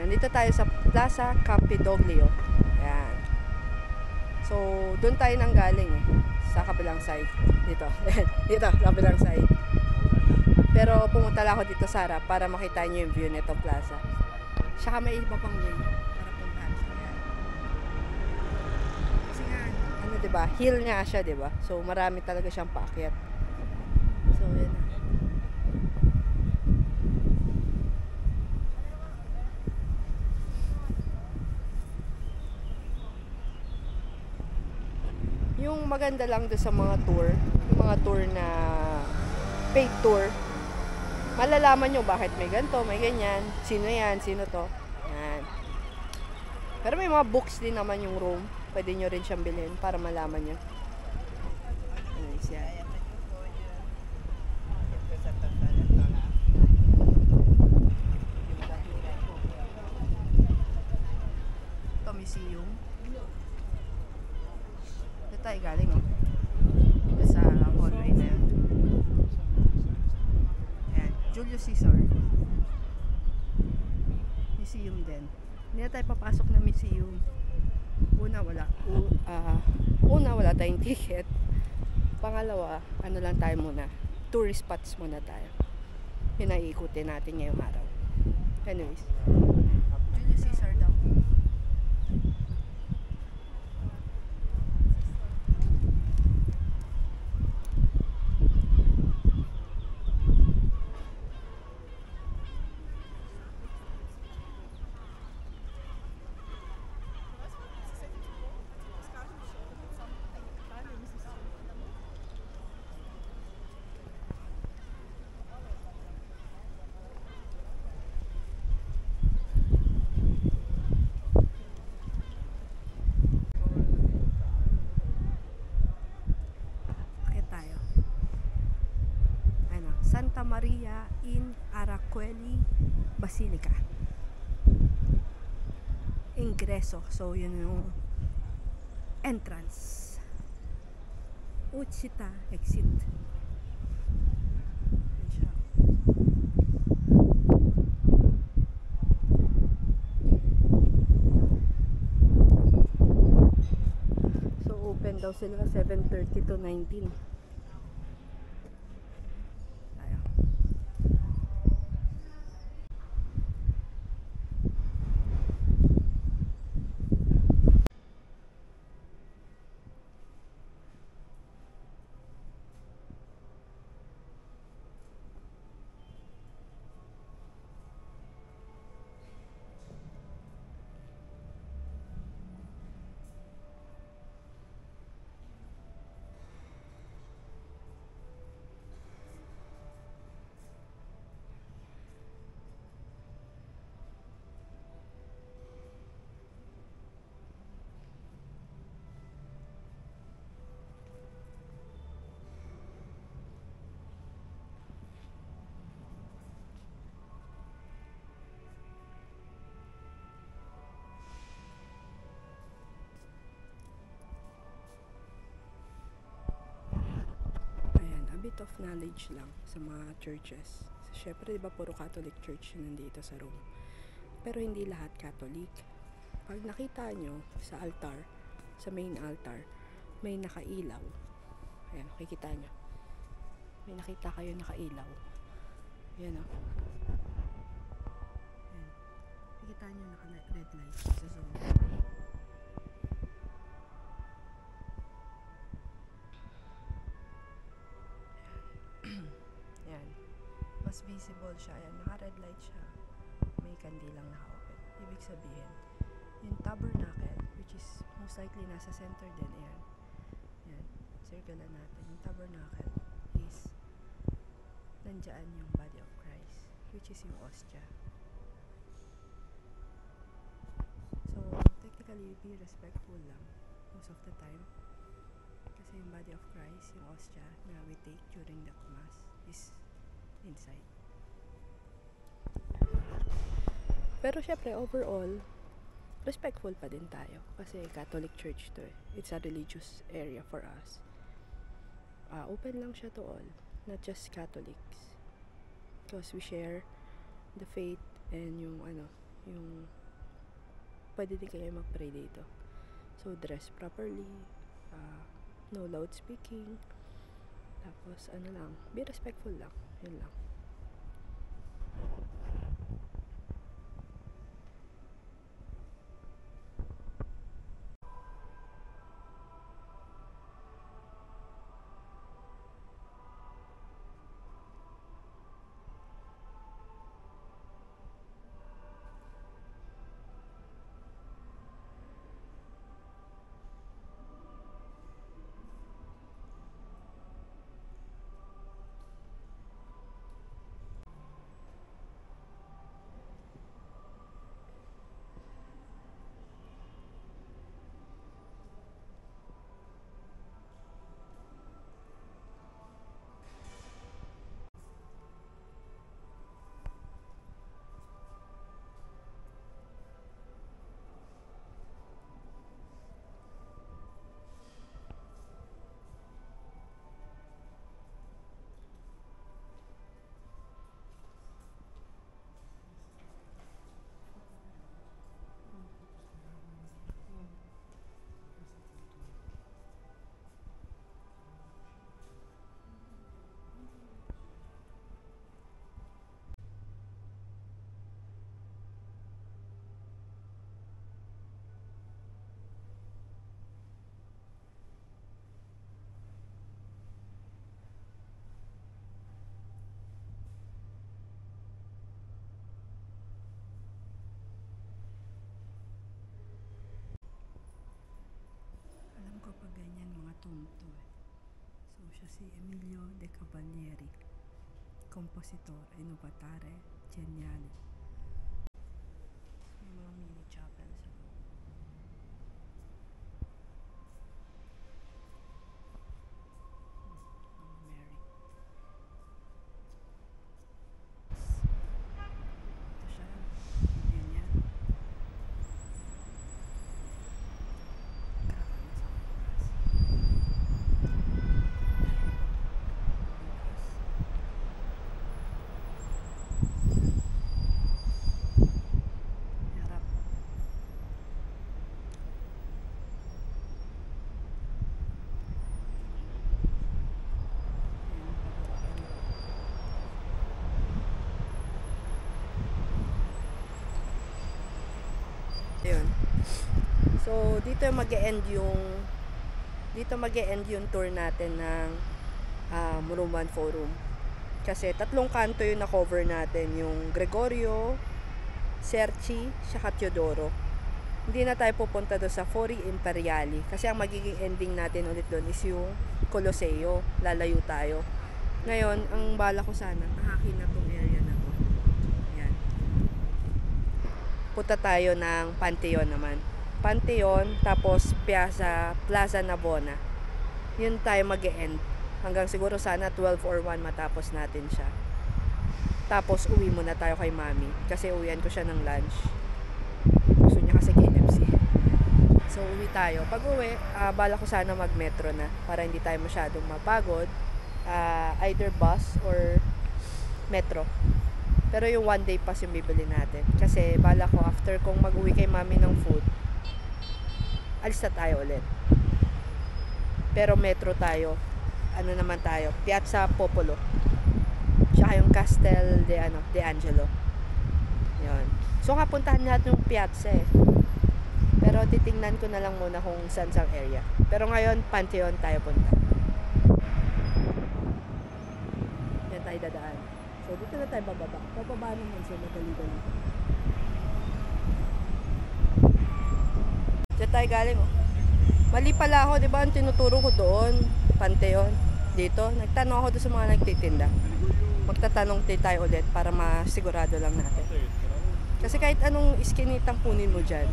Nandito tayo sa Plaza Campidoglio. Ayan. So, doon tayo nang galing eh. Sa kabilang side. Dito. Dito, sa kabilang side. Pero pumunta lang ako dito sa harap para makita nyo yung view nitong plaza. Saka may iba pang way para puntahan sa ayan. Kasi nga, ano diba, hill nga siya diba? So marami talaga siyang paakyat. So yan na. Yung maganda lang doon sa mga tour, yung mga tour na paid tour, malalaman nyo bakit may ganito, may ganyan, sino yan, sino to. Yan. Pero may mga books din naman yung room. Pwede nyo rin siyang bilhin para malaman nyo. Anyways, yan. Ito, museum. Ito tayo galing, oh. Ito sa hallway na yan. Ayan, Julius Caesar. Museum din. Hindi na tayo papasok na museum. Una, wala tayong ticket. Pangalawa, ano lang tayo muna. Tourist spots muna tayo. Yun ang iikutin natin ngayong araw. Anyways. Julius Caesar daw. Santa Maria in Araqueli Basilica. Ingreso. So, yun yung entrance. Uchita exit. So, open daw sila 7:30 to 19. Bit of knowledge lang sa mga churches. Syempre, diba, puro Catholic church yung nandito sa Rome. Pero hindi lahat Catholic. Pag nakita nyo sa altar, sa main altar, may nakailaw. Ayan, makikita nyo. May nakita kayo nakailaw. Ayan, o. Ayan. Makikita nyo naka-red light sa zone. Mas visible siya. Ayan, naka-red light siya. May kandilang naka-open. Ibig sabihin, yung tabernacle, which is most likely nasa center din, ayan. Ayan, circle natin. Yung tabernacle is nandyan yung body of Christ, which is yung ostia. So, technically, be respectful lang most of the time. Kasi yung body of Christ, yung ostia na we take during the Mass is inside. Pero syempre, overall, respectful pa din tayo. Kasi Catholic Church to eh. It's a religious area for us. Open lang siya to all. Not just Catholics. Because we share the faith and yung pwede din kayo mag-pray dito. So, dress properly, no loudspeaking, tapos ano lang, be respectful lang, yun lang. Kapag ganyan mga tumto So siya si Emilio De Cavalieri, compositor, innovatore, geniale. May mga mini chapel sa loob. Mama Mary. Ito siya, ganyan. Yun. So, dito mag-e-end yung tour natin ng Muruman Forum. Kasi 3 kanto yung na-cover natin, yung Gregorio, Cerci, saka Teodoro. Hindi na tayo pupunta doon sa Fori Imperiali kasi ang magiging ending natin ulit doon is yung Colosseo. Lalayo tayo. Ngayon, ang bala ko sana, tahakin na tong area na to. Yan. Punta tayo ng Pantheon naman. Pantheon, tapos Plaza Navona. Yun tayo mag-e-end. Hanggang siguro sana 12 or 1 matapos natin siya. Tapos uwi muna tayo kay Mami. Kasi uwian ko siya ng lunch. Gusto niya kasi KFC. So uwi tayo. Pag uwi, bala ko sana mag-metro na. Para hindi tayo masyadong mapagod. Either bus or metro. Pero yung 1 day pass yung bibili natin. Kasi bala ko after kong mag-uwi kay Mami ng food, alis na tayo ulit. Pero metro tayo. Ano naman tayo? Piazza Popolo. Tsaka yung Castel de Angelo. Yun. So kapuntahan lahat yung piazza eh. Pero titingnan ko na lang muna kung saan sang area. Pero ngayon, Pantheon tayo punta. Yan tayo dadaan. So dito na tayo bababa. Bababa naman so madali-dali. Diyan tayo galing oh. Mali pala ako, di ba? Ang tinuturo ko doon, Pantheon. Dito, nagtanong ako doon sa mga nagtitinda. Magtatanong tayo ulit para masigurado lang natin. Kasi kahit anong iskinitang kunin mo dyan,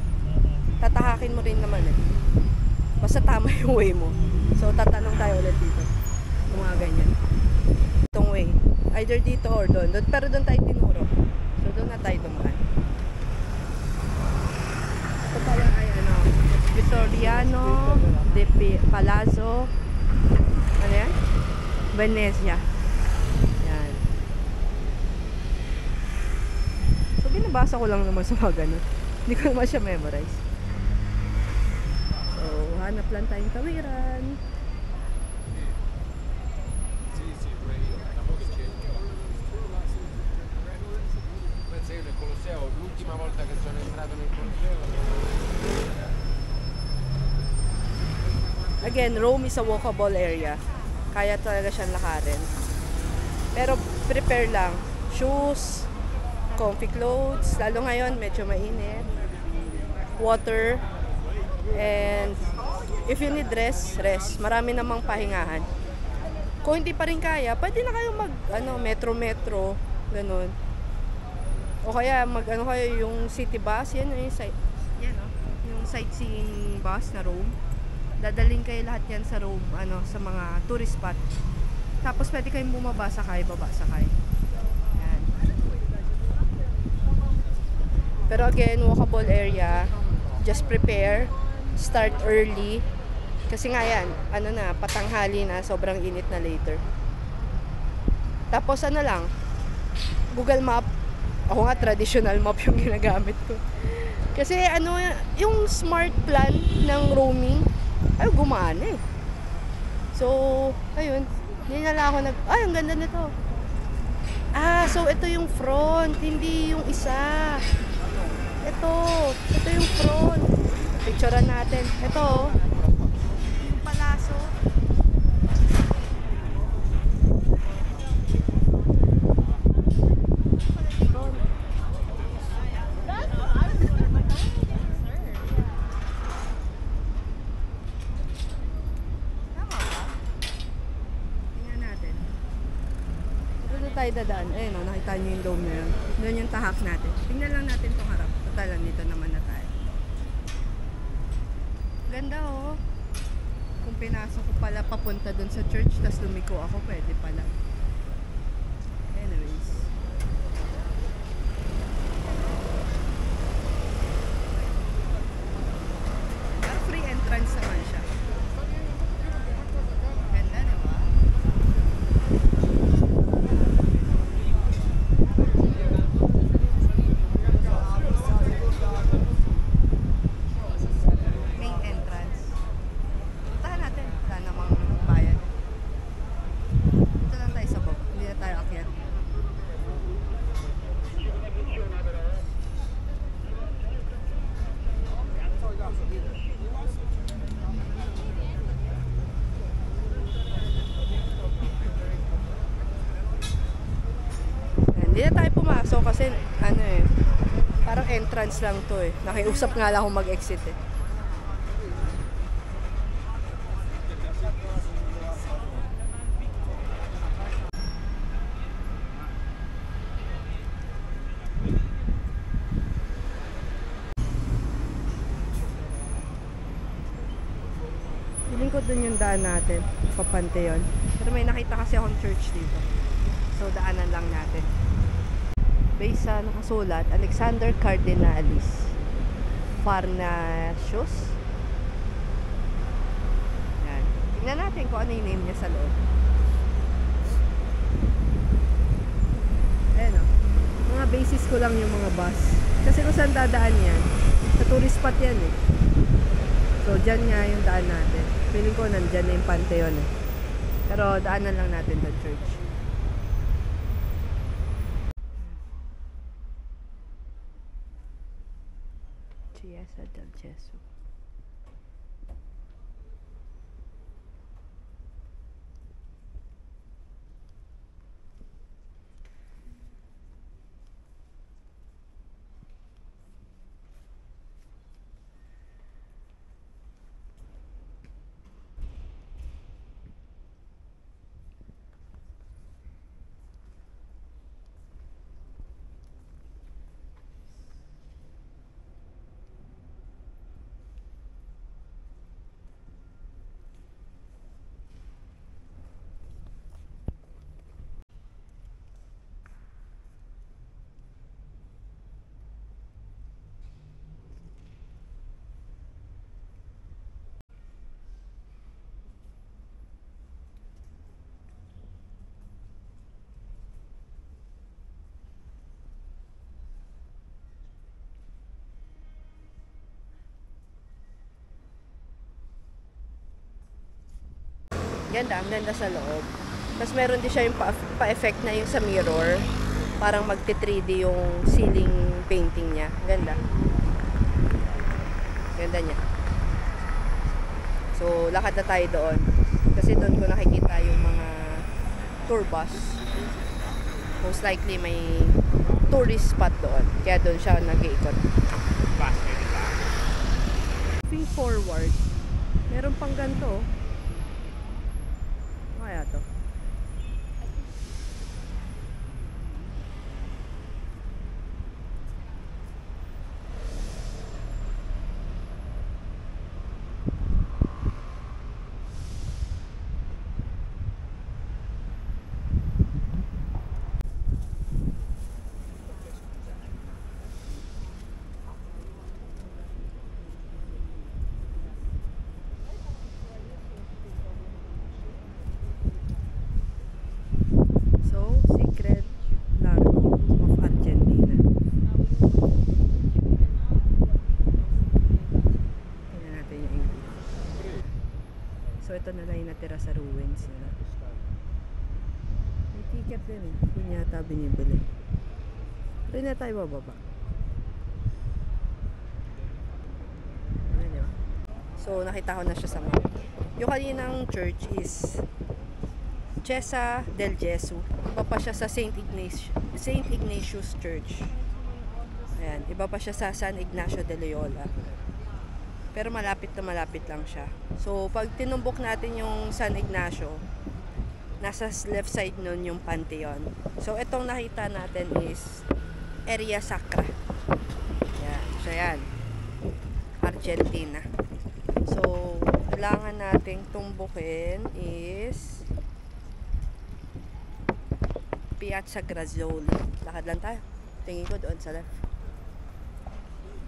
tatahakin mo rin naman eh. Basta tama yung way mo. So, tatanong tayo ulit dito. Yung mga ganyan. Itong way. Either dito or doon. Pero doon tayo tinuro. So, doon na tayo dumaan. Ito pala ay Vittoriano de Palazzo. Ano yan? Venezia. Yan. So, binabasa ko lang naman sa mga ganun. Hindi ko naman siya memorize. So, hanap lang tayong tawiran. L'ultima volta che sono entrato nel Colosseo. Again, Rome is a walkable area. Kaya talaga siyang lakarin. Pero prepare lang. Shoes, comfy clothes, lalo ngayon medyo mainit. Water, and if you need rest, rest. Marami namang pahingahan. Kung hindi pa rin kaya, pwede na kayo mag metro-metro, ganun. O kaya kayo yung city bus, yan yung yung sightseeing bus na Rome. Dadaling kayo lahat yan sa Rome, sa mga tourist spot. Tapos pwede kayong bumaba sakay, baba sakay. Yan. Pero again, walkable area. Just prepare, start early. Kasi nga yan, patanghali na, sobrang init na later. Tapos lang, Google Map. Ako nga, traditional map yung ginagamit ko. Kasi yung smart plan ng roaming, ay gumana eh. So, ayun, hindi na lang ako ang ganda nito. So ito yung front, hindi yung isa. Ito yung front. Picturean natin. Ito, yung palaso. Tayo dadaan. Ayun nakita nyo yung dome na yun. Doon yung tahak natin. Tingnan lang natin itong harap. Total, dito naman na tayo. Ganda Kung pinasok ko pala papunta doon sa church, tas lumiko ako, pwede pala. Anyways. Pero free entrance naman siya. Ganda, diba? Hindi na tayo pumasok kasi parang entrance lang to Nakiusap nga lang akong mag-exit Feeling ko dun yung daan natin, Panteon. Pero may nakita kasi akong church dito. So daanan lang natin. Based sa nakasulat, Alexander Cardinalis Farnasius. Yan. Tingnan natin kung ano yung name niya sa loob. Ayan mga basis ko lang yung mga bus. Kasi kung saan dadaan yan, sa tourist spot yan So dyan nga yung daan natin. Feeling ko nandyan na yung Panteon Pero daanan lang natin sa church. Chiesa del Gesù. Ganda, ang ganda sa loob. Tapos meron din siya yung pa-effect na yung sa mirror. Parang magti-3D yung ceiling painting niya. Ganda. Ganda niya. So, lakad na tayo doon. Kasi doon ko nakikita yung mga tour bus. Most likely may tourist spot doon. Kaya doon siya nag-iikot. Moving forward, meron pang ganito. Kaya to. So, ito na lang yung natira sa ruins nila. May ticket din eh. Hindi yata binibili. Ito na tayo bababa. Ano, diba? So, nakita ko na siya sa map. Yung kaninang church is Chiesa del Gesù. Iba pa siya sa St. Ignatius Church. Ayan. Iba pa siya sa San Ignacio de Loyola. Pero malapit na malapit lang siya. So, pag tinumbok natin yung San Ignacio, nasa left side nun yung Pantheon. So, itong nakita natin is Area Sacra. Yan. So, yan. Argentina. So, kailangan nating tumbukin is Piazza Graziosi. Lakad lang tayo. Tingin ko doon sa left.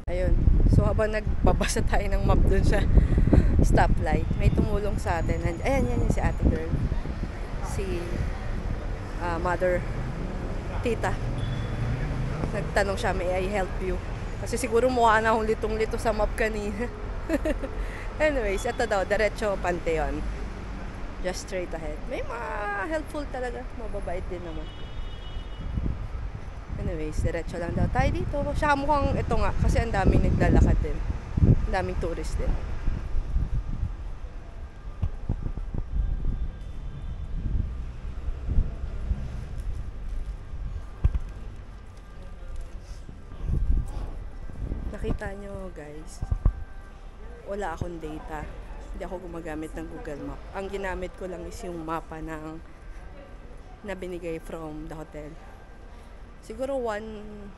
Ayun. So, habang nagbabasa tayo ng map dun sa stoplight, may tumulong sa atin. Ayan, yan si ate girl. Si mother, tita. Nagtanong siya, may I help you? Kasi siguro mukha na akong litong-lito sa map kanina. Anyways, ito daw, diretso Pantheon. Just straight ahead. May mga helpful talaga. Mababait din naman. Anyways, diretso lang daw tayo dito. Siya mukhang ito nga, kasi ang daming naglalakad din. Ang daming tourist din. Nakita nyo guys, wala akong data. Hindi ako gumagamit ng Google Map. Ang ginamit ko lang is yung mapa na binigay from the hotel. Siguro one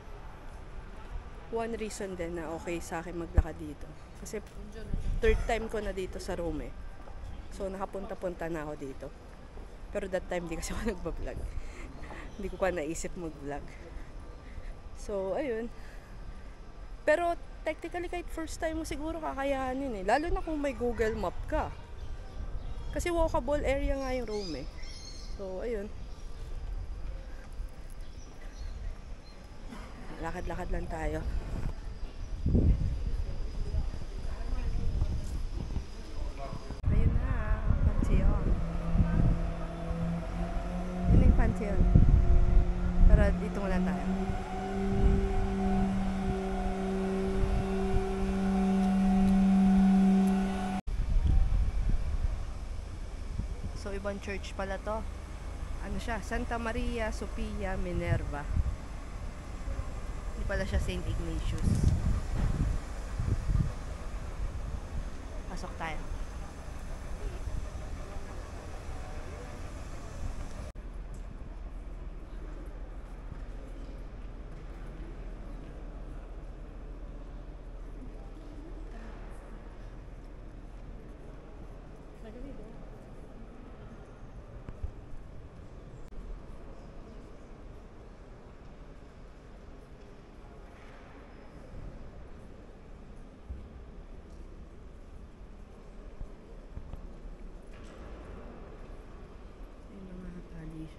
reason din na okay sa akin maglakad dito. Kasi third time ko na dito sa Rome eh. So nakapunta-punta na ako dito. Pero that time di kasi ako nagbablog. Hindi ko pa naisip mag-vlog. So ayun. Pero technically kahit first time mo siguro kakayanin eh. Lalo na kung may Google Map ka. Kasi walkable area nga yung Rome eh. So ayun. Lakad-lakad lang tayo. Ayun na, Pantheon. Yun yung Pantheon. Pero dito muna tayo. So, ibang church pala to. Ano siya? Santa Maria Sophia Minerva. Hindi pala siya St. Ignatius. Pasok tayo.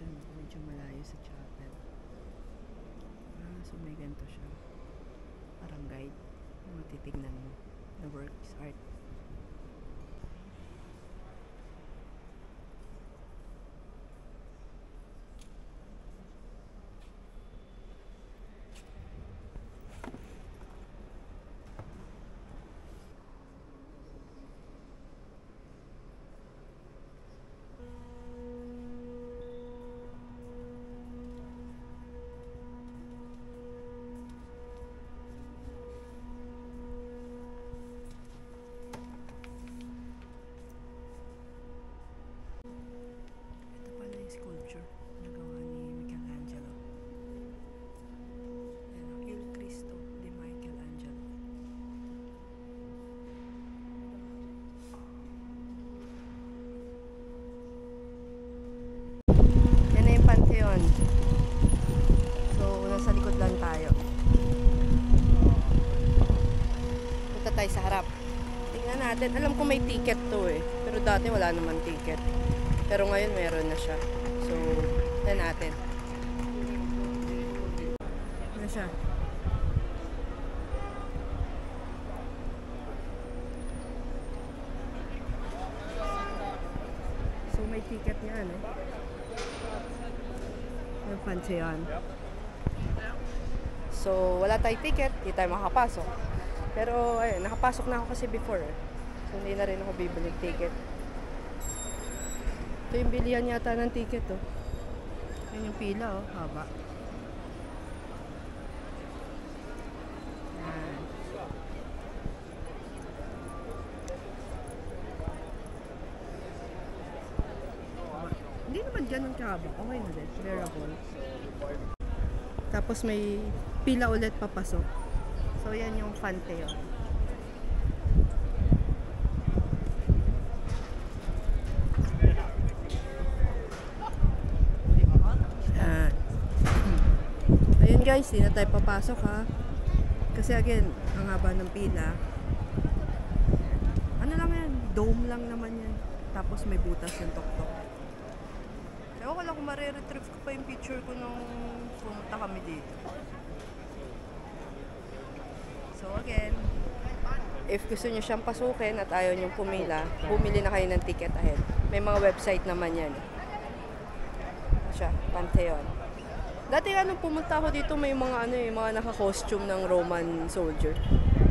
Medyo malayo sa chapel. So may ganito siya. Parang guide. Yung titignan mo. The works art. tayo sa harap. Tingnan natin. Alam ko may ticket to eh. Pero dati wala naman ticket. Pero ngayon meron na siya. So, tingnan natin. Ano siya? So, may ticket niya, ano? Yung Pantheon. So, wala tayong ticket, hindi tayo makapasok. Pero, ayun, nakapasok na ako kasi before. So, hindi na rin ako bibili ticket. Ito yung bilihan yata ng ticket, oh. Yan yung pila, oh. Haba. Yan. Hindi naman ganun kahaba. Okay na din. Bearable. Tapos may pila ulit papasok. So, yan yung Pantheon. Yan. Ayun guys, di na tayo papasok ha. Kasi again, ang haba ng pila. Ano lang yan? Dome lang naman yan. Tapos may butas yung tok-tok. Ewan ko lang kung mariretrieve ko pa yung picture ko nung pumunta kami dito. So again, if gusto nyo siyang pasukin at ayaw nyo pumila, bumili na kayo ng ticket ahead. May mga website naman yan. Siya, Pantheon. Dati nung pumunta ako dito, may mga mga naka-costume ng Roman soldier.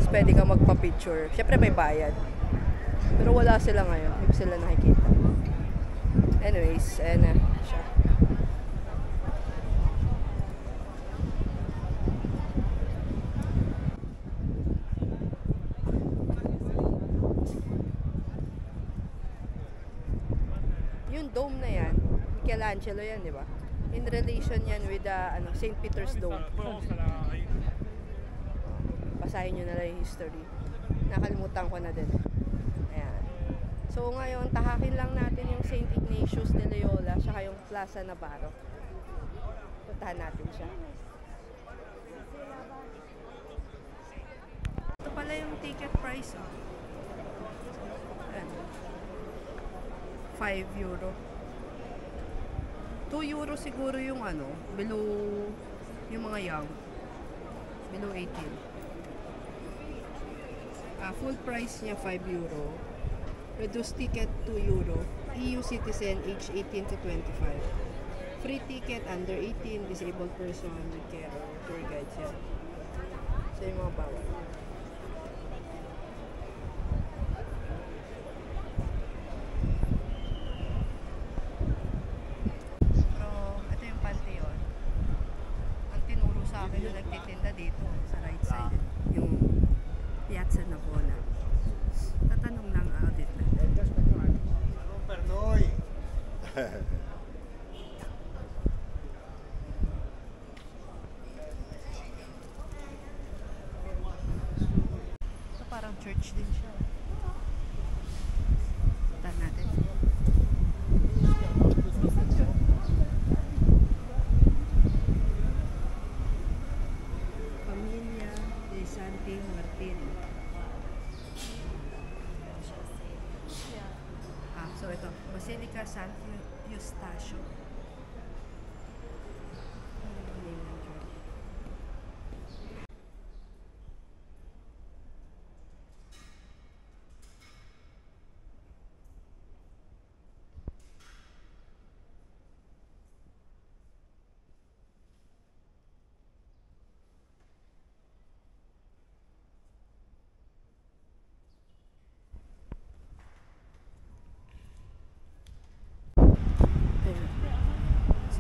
So, pwede ka magpa-picture. Siyempre may bayad. Pero wala sila ngayon. Hindi sila nakikita. Anyways, ayan na siya. Yung dome na yan, Michelangelo yan, di ba? In relation yan with St. Peter's Dome. Basahin nyo na lang yung history. Nakalimutan ko na din. Ayan. So ngayon, tahakin lang natin yung St. Ignatius de Loyola saka yung Plaza Navarro. Puntahan natin siya. Ito pala yung ticket price. Oh. Ayan. €5. €2 siguro yung below yung mga young. Below 18. Full price niya €5. Reduced ticket €2. EU citizen age 18 to 25. Free ticket under 18, disabled person with care or tour guides yan. So yung mga bawal. Pero ito yung Pantheon. Ang tinuro sa akin na nagtitinda dito sa right side. Yung Piazza Navona. Tatanong lang audit na. Per noi. So parang church din siya. Puntahan natin. Familia de Santi Martin. So ito, Basilica San Eustacio.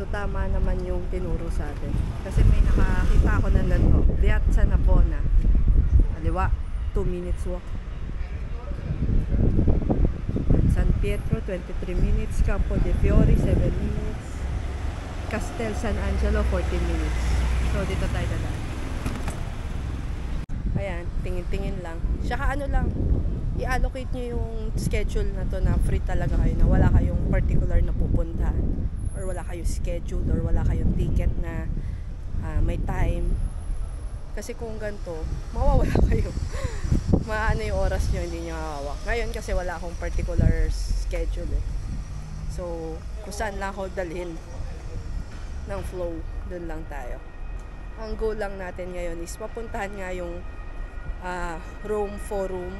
So tama naman yung tinuro sa atin. Kasi may nakakita ako na nando. Piazza Navona. Kaliwa, 2 minutes walk. San Pietro, 23 minutes. Campo de Fiori, 7 minutes. Castel San Angelo, 14 minutes. So dito tayo dadaan. Ayan, tingin-tingin lang. Saka lang, i-allocate nyo yung schedule na to na free talaga kayo, na wala kayong particular na pupuntahan. Or wala kayong schedule or wala kayong ticket na may time. Kasi kung ganito, mawawala kayo. maano yung oras nyo, hindi nyo hawak. Ngayon kasi wala akong particular schedule eh. So, kung saan lang ako dalhin ng flow, dun lang tayo. Ang goal lang natin ngayon is papuntahan nga yung Rome Forum,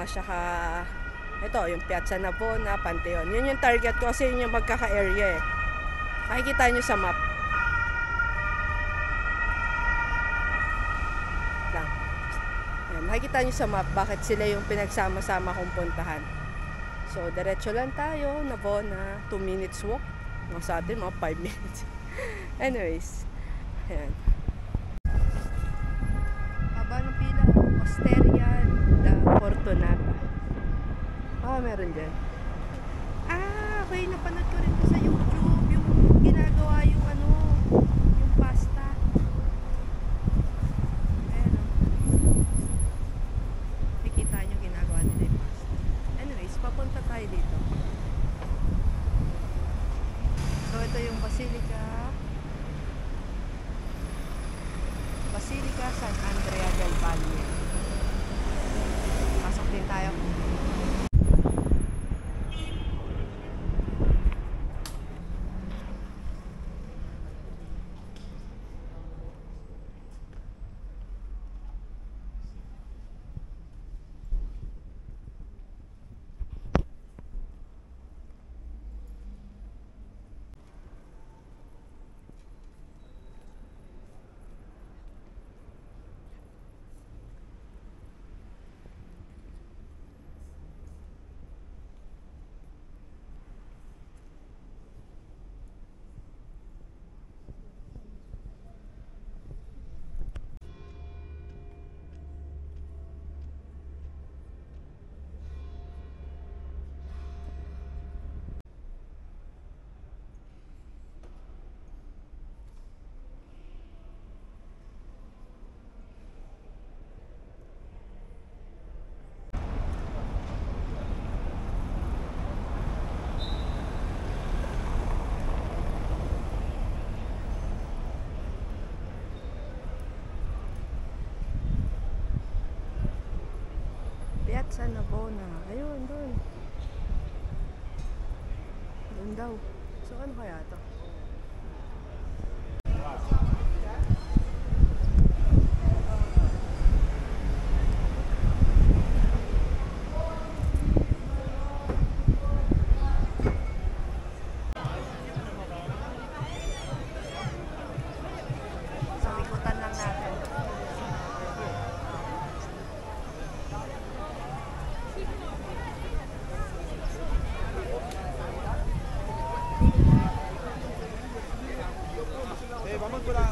saka ito, yung Piazza Navona, Pantheon. Yun yung target ko kasi yun yung magkaka-area eh. Makikita nyo sa map. Lang. Ayan, makikita nyo sa map bakit sila yung pinagsama-sama kong puntahan. So, diretso lang tayo, Navona, 2 minutes walk. Mga sa atin, mga 5 minutes. Anyways, ayan. Haba ng pila, Osteria da Fortunata. Meron dyan. Okay, napanood ko rin ko sa YouTube yung ginagawa yung yung pasta. Ayan o. Nakikita nyo ginagawa nila yung pasta. Anyways, papunta tayo dito. So, ito yung Basilica San Andrea del Valle. Pasok din tayo. Piazza Navona. Ayun, doon. Doon daw. So, ano kaya ito? So, ikutan lang natin. Vamos por la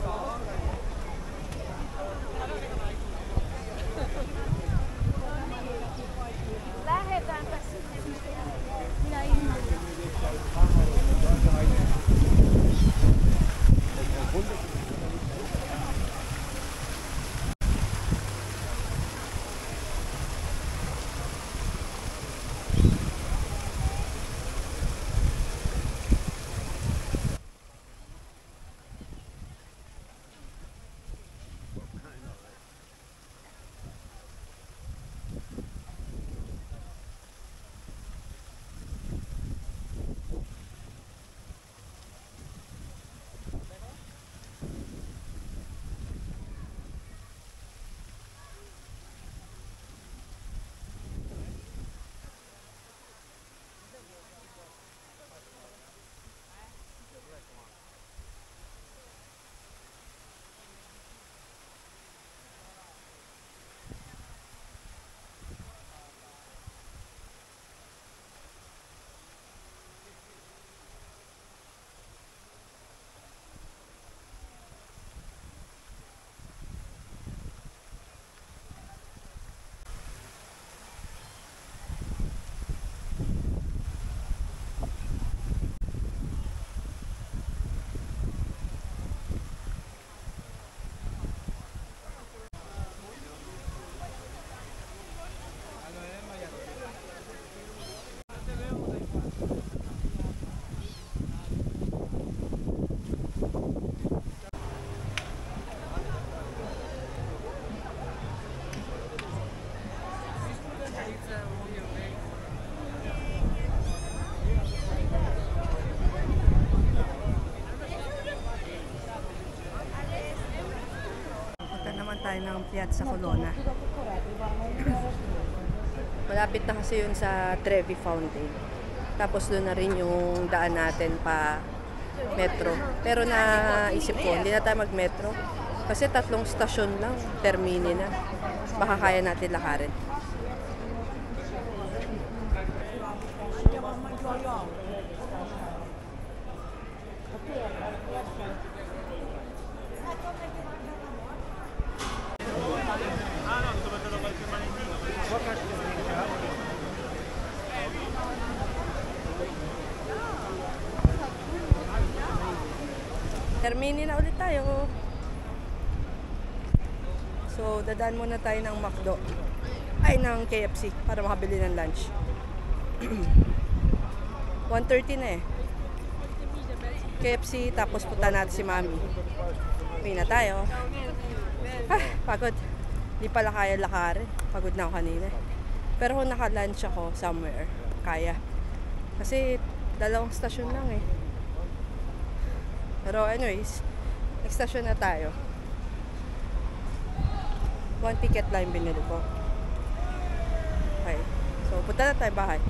Punta naman tayo ng Piazza Colonna. Malapit na kasi yun sa Trevi Fountain. Tapos doon na rin yung daan natin pa metro. Pero naisip ko, hindi na tayo mag-metro. Kasi 3 stasyon lang, Termini na. Baka kaya natin lakarin. Termini na ulit tayo. So, dadaan muna tayo ng McDo. Ay, ng KFC para makabili ng lunch. 1:30 na eh. KFC, tapos punta natin si Mami. Uwi na tayo. Ah, pagod. Di pala kaya lakarin. Pagod na ako kanina. Pero kung naka-lunch ako somewhere, kaya. Kasi 2 stasyon lang eh. Pero anyways, next station na tayo. 1 ticket lang yung binili ko. Okay. So, punta na tayo bahay.